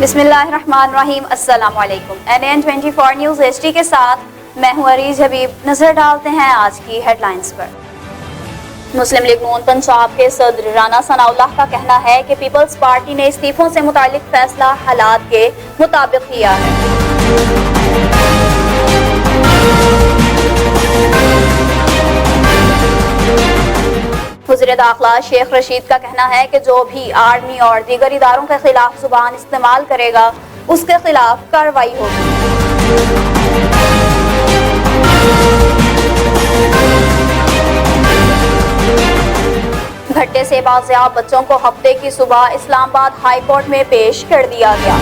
बिस्मिल्लाहिर्रहमानिर्रहीम। अस्सलाम वालेकुम। NN24 न्यूज़ HD के साथ मैं हूँ अरीज हबीब। नजर डालते हैं आज की हेडलाइंस पर। मुस्लिम लीग नून पंजाब के सदर राना सनाउल्लाह का कहना है कि पीपल्स पार्टी ने इस्तीफों से मुतालिक फैसला हालात के मुताबिक किया है। वज़ीर दाखिला शेख रशीद का कहना है कि जो भी आर्मी और दीगर इदारों के खिलाफ जुबान इस्तेमाल करेगा उसके खिलाफ कार्रवाई होगी। भट्टे से बाज़ियाब बच्चों को हफ्ते की सुबह इस्लामाबाद हाई कोर्ट में पेश कर दिया गया।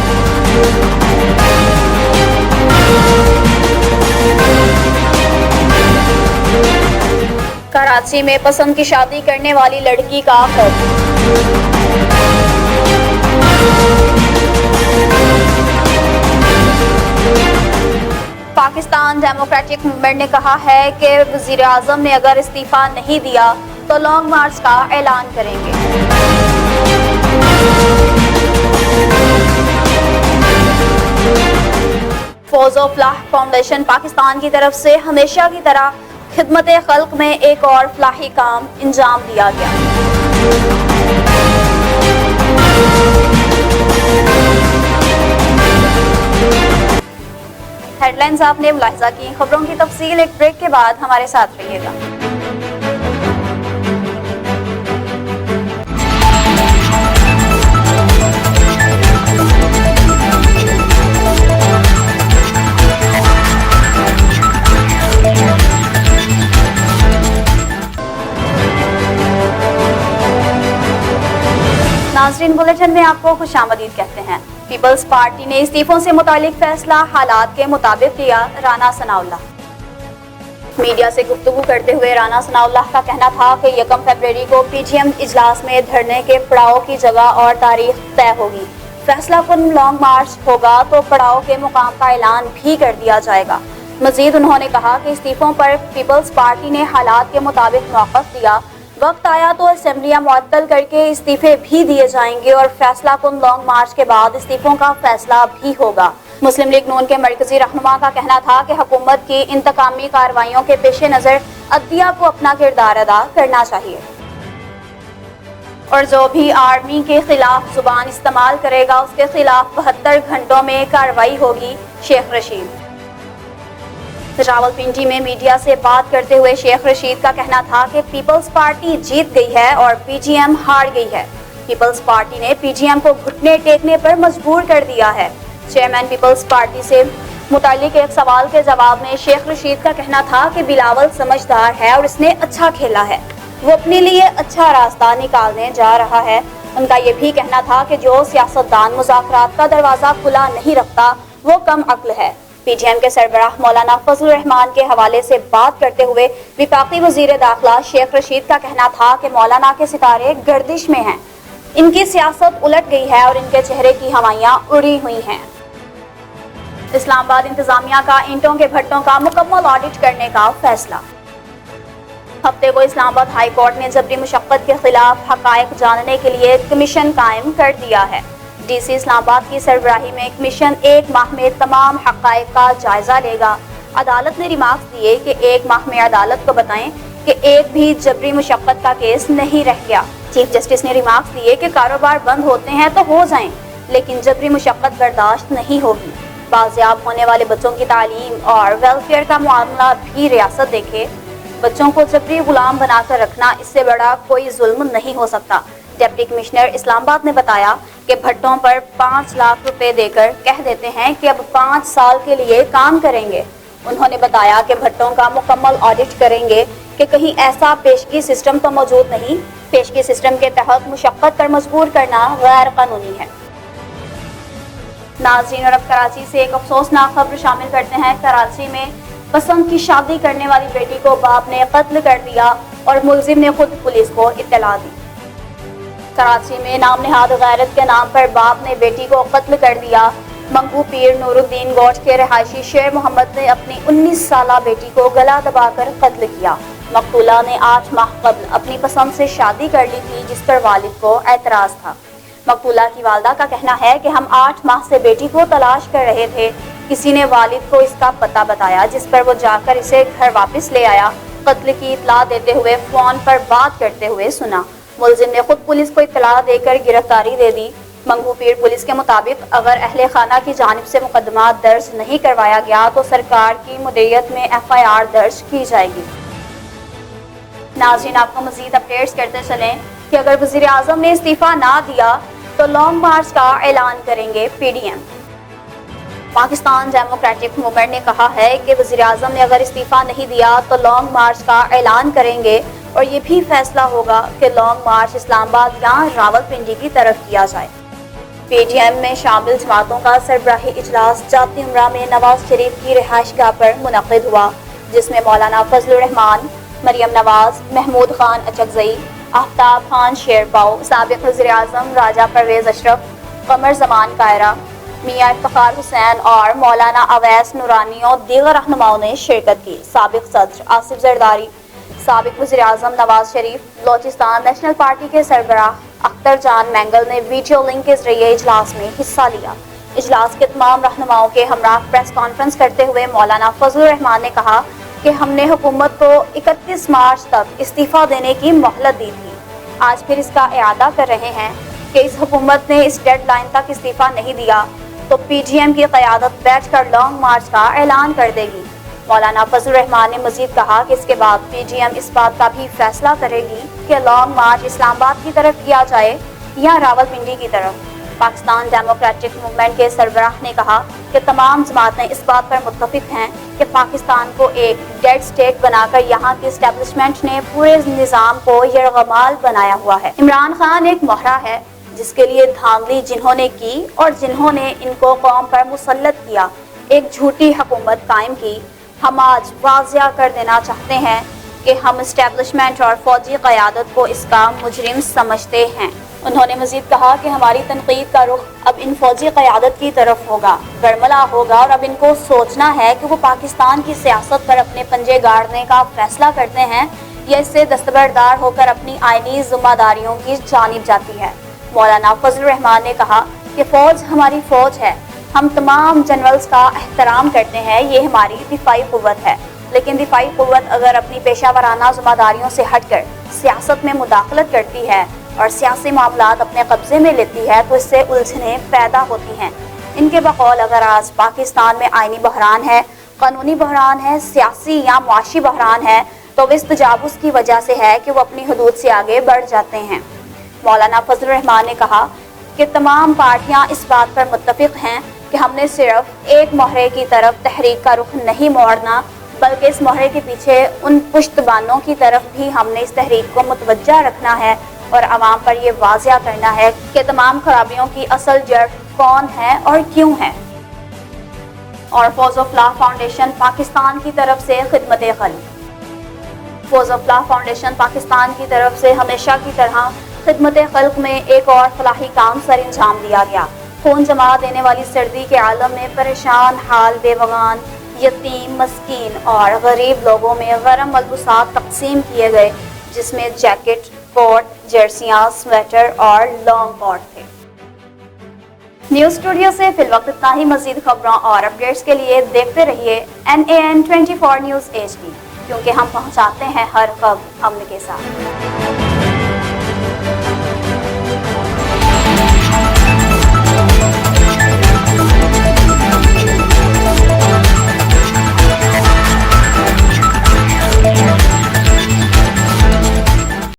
कराची में पसंद की शादी करने वाली लड़की का खौफ। पाकिस्तान डेमोक्रेटिक मूवमेंट ने कहा है कि वज़ीर आज़म ने अगर इस्तीफा नहीं दिया तो लॉन्ग मार्च का ऐलान करेंगे। फौजो फलाह फाउंडेशन पाकिस्तान की तरफ से हमेशा की तरह खिदमत खल्क में एक और फलाही काम अंजाम दिया गया। हेडलाइंस आपने मुलाहिजा की। खबरों की तफसील एक ब्रेक के बाद हमारे साथ रहिएगा। नाज़रीन, बुलेटिन में आपको खुशामदीद कहते हैं। पीपल्स पार्टी ने इस्तीफों से मुतालिक फैसला हालात के मुताबिक किया। राना सनाउल्लाह मीडिया से गुफ्तगू करते हुए राना सनाउल्लाह का कहना था कि 1 फरवरी को PGM इजलास में धरने के पड़ाव की जगह और तारीख तय होगी। फैसला कुन लॉन्ग मार्च होगा तो पड़ाव के मुकाम का ऐलान भी कर दिया जाएगा। मजीद उन्होंने कहा कि इस्तीफों पर पीपल्स पार्टी ने हालात के मुताबिक मौक़िफ़ दिया। वक्त आया तो असेंबलियां मुअत्तल करके इस्तीफे भी दिए जाएंगे और फैसला कुन लॉन्ग मार्च के बाद इस्तीफों का फैसला भी होगा। मुस्लिम लीग नून के मरकजी रहनुमा का कहना था कि हुकूमत की इंतकामी कार्रवाइयों के पेश नज़र अदलिया को अपना किरदार अदा करना चाहिए और जो भी आर्मी के खिलाफ जुबान इस्तेमाल करेगा उसके खिलाफ 72 घंटों में कार्रवाई होगी। शेख रशीद रावलपिंडी में मीडिया से बात करते हुए शेख रशीद का कहना था कि पीपल्स पार्टी जीत गई है और PGM हार गई है। पीपल्स पार्टी ने PGM को घुटने टेकने पर मजबूर कर दिया है। चेयरमैन पीपल्स पार्टी से मुतालिक एक सवाल के जवाब में शेख रशीद का कहना था कि बिलावल समझदार है और इसने अच्छा खेला है, वो अपने लिए अच्छा रास्ता निकालने जा रहा है। उनका ये भी कहना था कि जो सियासतदान मुज़ाकरात का दरवाज़ा खुला नहीं रखता वो कम अक्ल है। PGM के सरबराह मौलाना फजलुर रहमान के हवाले से बात करते हुए विफाकी वजीर दाखिला शेख रशीद का कहना था कि मौलाना के सितारे गर्दिश में हैं, इनकी सियासत उलट गई है और इनके चेहरे की हवाइयां उड़ी हुई हैं। इस्लामाबाद इंतजामिया का ईंटों के भट्टों का मुकम्मल ऑडिट करने का फैसला। हफ्ते को इस्लामाबाद हाई कोर्ट ने जबरी मुशक्कत के खिलाफ हकायक जानने के लिए कमीशन कायम कर दिया है। DC इस्लामाबाद की सरबराही में कमीशन 1 माह में तमाम हक़ाइक़ का जायजा लेगा। अदालत ने रिमार्क्स दिए कि 1 माह में अदालत को बताएं कि एक भी जबरी मुशक्कत का केस नहीं रह गया। चीफ जस्टिस ने रिमार्क्स दिए कि कारोबार बंद होते हैं तो हो जाएं, लेकिन जबरी मुशक्कत बर्दाश्त नहीं होगी। बाज़ियाब होने वाले बच्चों की तालीम और वेलफेयर का मामला भी रियासत देखे। बच्चों को जबरी गुलाम बनाकर रखना, इससे बड़ा कोई जुल्म नहीं हो सकता। डिप्टी कमिश्नर इस्लामाबाद ने बताया कि भट्टों पर 5 लाख रुपए देकर कह देते हैं कि अब 5 साल के लिए काम करेंगे। उन्होंने बताया कि भट्टों का मुकम्मल ऑडिट करेंगे कि कहीं ऐसा पेशगी सिस्टम तो मौजूद नहीं। पेशगी सिस्टम के तहत मुशक्कत पर मजबूर करना गैर कानूनी है। नाज़रीन, और अब कराची से एक अफसोसनाक खबर शामिल करते हैं। कराची में पसंद की शादी करने वाली बेटी को बाप ने कत्ल कर दिया और मुलजिम ने खुद पुलिस को इत्तला दी। कराची में नाम नेहाद गैरत के नाम पर बाप ने बेटी को कत्ल कर दिया। मंगू पीर नूरुद्दीन गौट के रहायशी शेर मोहम्मद ने अपनी 19 साला बेटी को गला दबाकर कत्ल किया। मकतूला ने 8 माह कबल अपनी पसंद से शादी कर ली थी, जिस पर वालिद को एतराज था। مقبولہ کی والدہ کا کہنا ہے کہ ہم 8 ماہ سے بیٹی کو تلاش کر رہے تھے. کسی نے والد کو اس کا پتہ بتایا جس پر وہ جا کر اسے گھر واپس لے آیا. قتل کی اطلاع دیتے ہوئے فون پر بات کرتے ہوئے سنا. ملزم نے خود پولیس کو اطلاع دے کر گرفتاری دے دی. منگو پیر پولیس کے مطابق اگر اہل خانہ کی جانب سے مقدمہ درج نہیں کروایا گیا تو سرکار کی مدیریت میں FIR درج کی جائے گی. ناظرین آپ کو مزید اپڈیٹس کرتے چلیں کہ اگر وزیر اعظم نے استعفیٰ نہ دیا تو لانگ مارچ کا اعلان کریں گے PDM. پاکستان ڈیموکریٹک موومنٹ نے کہا ہے کہ وزیر اعظم نے اگر استعفیٰ نہیں دیا تو لانگ مارچ کا اعلان کریں گے اور یہ بھی فیصلہ ہوگا کہ لانگ مارچ اسلام آباد یا راولپنڈی کی طرف کیا جائے. PDM میں شامل جماعتوں کا سربراہی اجلاس جاتی امرا میں نواز شریف کی رہائش گاہ پر منعقد ہوا جس میں مولانا فضل الرحمان، مریم نواز، محمود خان اچکزئی، آفتاب خان شیرپاؤ، سابق وزیر اعظم راجہ پرویز اشرف، قمر زمان کائرہ، میاں افتخار حسین اور مولانا اویس نورانی اور دیگر رہنماؤں نے شرکت کی. سابق صدر آصف زرداری، سابق وزیر اعظم نواز شریف، بلوچستان نیشنل پارٹی کے سربراہ اختر جان مینگل نے ویڈیو لنک کے ذریعے اجلاس میں حصہ لیا. اجلاس کے تمام رہنماؤں کے ہمراہ پریس کانفرنس کرتے ہوئے مولانا فضل الرحمان نے کہا کہ ہم نے حکومت کو 31 مارچ تک استعفیٰ دینے کی مہلت دی تھی. آج پھر اس کا اعادہ کر رہے ہیں کہ اس حکومت نے اس ڈیڈ لائن تک استعفیٰ نہیں دیا تو PDM کی قیادت بیٹھ کر لانگ مارچ کا اعلان کر دے گی. مولانا فضل الرحمان نے مزید کہا کہ اس کے بعد PDM اس بات کا بھی فیصلہ کرے گی کہ لانگ مارچ اسلام آباد کی طرف کیا جائے یا راولپنڈی کی طرف. پاکستان ڈیموکریٹک موومنٹ کے سربراہ نے کہا کہ تمام جماعتیں اس بات پر متفق ہیں کہ پاکستان کو ایک ڈیڈ سٹیٹ بنا کر یہاں کی اسٹیبلشمنٹ نے پورے نظام کو یرغمال بنایا ہوا ہے. عمران خان ایک مہرہ ہے جس کے لیے دھاندلی جنہوں نے کی اور جنہوں نے ان کو قوم پر مسلط کیا ایک جھوٹی حکومت قائم کی. ہم آج واضح کر دینا چاہتے ہیں کہ ہم اسٹیبلشمنٹ اور فوجی قیادت کو اس کا مجرم سمجھتے ہیں. انہوں نے مزید کہا کہ ہماری تنقید کا رخ اب ان فوجی قیادت کی طرف ہوگا، برملا ہوگا اور اب ان کو سوچنا ہے کہ وہ پاکستان کی سیاست پر اپنے پنجے گاڑنے کا فیصلہ کرتے ہیں یا اس سے دستبردار ہو کر اپنی آئینی ذمہ داریوں کی جانب جاتی ہے. مولانا فضل الرحمان نے کہا کہ فوج ہماری فوج ہے، ہم تمام جنرلز کا احترام کرتے ہیں، یہ ہماری دفاعی قوت ہے، لیکن دفاعی قوت اگر اپنی پیشہ ورانہ ذمہ داریوں سے ہٹ کر سیاست میں مداخلت کرتی ہے اور سیاسی معاملات اپنے قبضے میں لیتی ہے تو اس سے الجھنیں پیدا ہوتی ہیں. ان کے بقول اگر آج پاکستان میں آئینی بحران ہے، قانونی بحران ہے، سیاسی یا معاشی بحران ہے تو وہ اس تجاوز کی وجہ سے ہے کہ وہ اپنی حدود سے آگے بڑھ جاتے ہیں. مولانا فضل الرحمان نے کہا کہ تمام پارٹیاں اس بات پر متفق ہیں کہ ہم نے صرف ایک مہرے کی طرف تحریک کا رخ نہیں موڑنا بلکہ اس مہرے کے پیچھے ان پشتبانوں کی طرف بھی ہم نے اس تحریک کو متوجہ رکھنا ہے اور عوام پر یہ واضح کرنا ہے کہ تمام خرابیوں کی اصل جڑ کون ہے اور کیوں ہے. اور فوز آف لا فاؤنڈیشن پاکستان کی طرف سے خدمت خلق. فوز آف لا فاؤنڈیشن پاکستان کی طرف سے ہمیشہ کی طرح خدمت خلق میں ایک اور فلاحی کام سر انجام دیا گیا. خون جما دینے والی سردی کے عالم میں پریشان حال بیوگان، یتیم، مسکین اور غریب لوگوں میں گرم ملبوسات تقسیم کیے گئے جس میں جیکٹ، کوٹ، جرسیاں، سویٹر اور لانگ کوٹ تھے. نیوز اسٹوڈیو سے فی الوقت اتنا ہی. مزید خبروں اور اپڈیٹس کے لیے دیکھتے رہیے NAN 24 نیوز HD کیونکہ ہم پہنچاتے ہیں ہر خبر امن کے ساتھ.